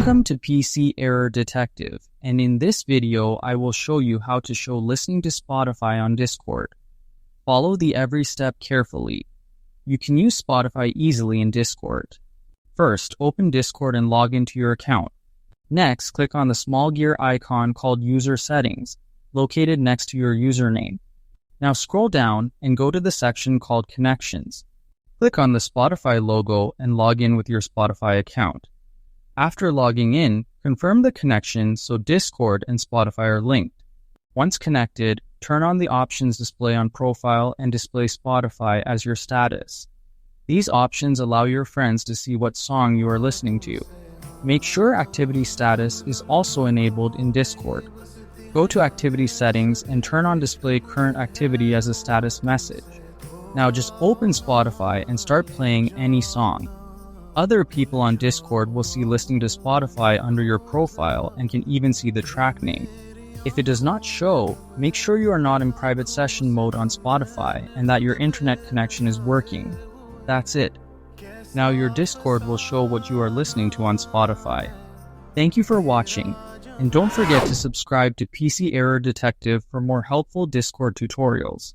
Welcome to PC Error Detective, and in this video I will show you how to show listening to Spotify on Discord. Follow the every step carefully. You can use Spotify easily in Discord. First, open Discord and log into your account. Next, click on the small gear icon called User Settings, located next to your username. Now scroll down and go to the section called Connections. Click on the Spotify logo and log in with your Spotify account. After logging in, confirm the connection so Discord and Spotify are linked. Once connected, turn on the options display on profile and display Spotify as your status. These options allow your friends to see what song you are listening to. Make sure activity status is also enabled in Discord. Go to activity settings and turn on display current activity as a status message. Now just open Spotify and start playing any song. Other people on Discord will see listening to Spotify under your profile and can even see the track name. If it does not show, make sure you are not in private session mode on Spotify and that your internet connection is working. That's it. Now your Discord will show what you are listening to on Spotify. Thank you for watching, and don't forget to subscribe to PC Error Detective for more helpful Discord tutorials.